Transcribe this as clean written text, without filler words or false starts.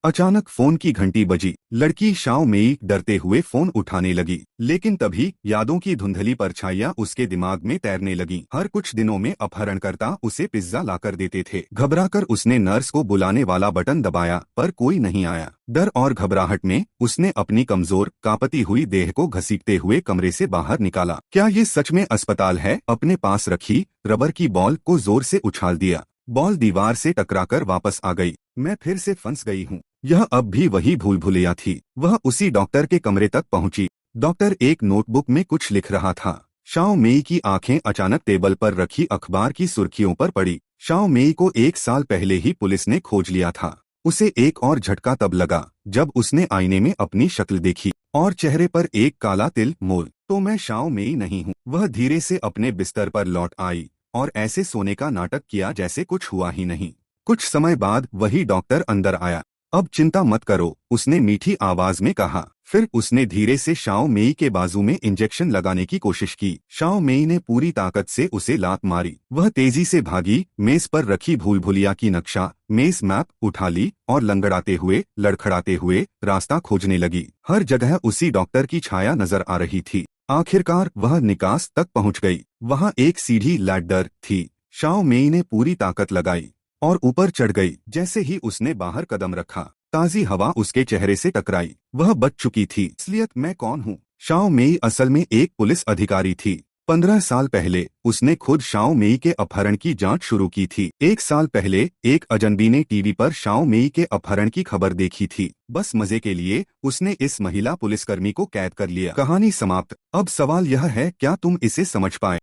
अचानक फोन की घंटी बजी। लड़की शाओ मेई डरते हुए फोन उठाने लगी, लेकिन तभी यादों की धुंधली परछाइयां उसके दिमाग में तैरने लगीं। हर कुछ दिनों में अपहरणकर्ता उसे पिज्जा लाकर देते थे। घबराकर उसने नर्स को बुलाने वाला बटन दबाया, पर कोई नहीं आया। डर और घबराहट में उसने अपनी कमजोर कांपती हुई देह को घसीटते हुए कमरे से बाहर निकाला। क्या ये सच में अस्पताल है? अपने पास रखी रबर की बॉल को जोर से उछाल दिया। बॉल दीवार से टकराकर वापस आ गई। मैं फिर से फंस गई हूँ। यह अब भी वही भूल भुलैया थी। वह उसी डॉक्टर के कमरे तक पहुंची। डॉक्टर एक नोटबुक में कुछ लिख रहा था। शाओ मेई की आंखें अचानक टेबल पर रखी अखबार की सुर्खियों पर पड़ी। शाओ मेई को 1 साल पहले ही पुलिस ने खोज लिया था। उसे एक और झटका तब लगा जब उसने आईने में अपनी शक्ल देखी और चेहरे पर एक काला तिल मोल। तो मैं शाओ मेई नहीं हूँ। वह धीरे से अपने बिस्तर पर लौट आई और ऐसे सोने का नाटक किया जैसे कुछ हुआ ही नहीं। कुछ समय बाद वही डॉक्टर अंदर आया। अब चिंता मत करो, उसने मीठी आवाज में कहा। फिर उसने धीरे से शाओ मेई के बाजू में इंजेक्शन लगाने की कोशिश की। शाओ मेई ने पूरी ताकत से उसे लात मारी। वह तेजी से भागी, मेज पर रखी भूल भुलैया की नक्शा मेज मैप उठा ली और लंगड़ाते हुए लड़खड़ाते हुए रास्ता खोजने लगी। हर जगह उसी डॉक्टर की छाया नजर आ रही थी। आखिरकार वह निकास तक पहुंच गई। वहां एक सीढ़ी लैडर थी। शाओ मेई ने पूरी ताकत लगाई और ऊपर चढ़ गई। जैसे ही उसने बाहर कदम रखा, ताजी हवा उसके चेहरे से टकराई। वह बच चुकी थी। असलियत मैं कौन हूँ? शाओ मेई असल में एक पुलिस अधिकारी थी। 15 साल पहले उसने खुद शाओ मेई के अपहरण की जांच शुरू की थी। 1 साल पहले एक अजनबी ने टीवी पर शाओ मेई के अपहरण की खबर देखी थी। बस मजे के लिए उसने इस महिला पुलिसकर्मी को कैद कर लिया। कहानी समाप्त। अब सवाल यह है, क्या तुम इसे समझ पाए?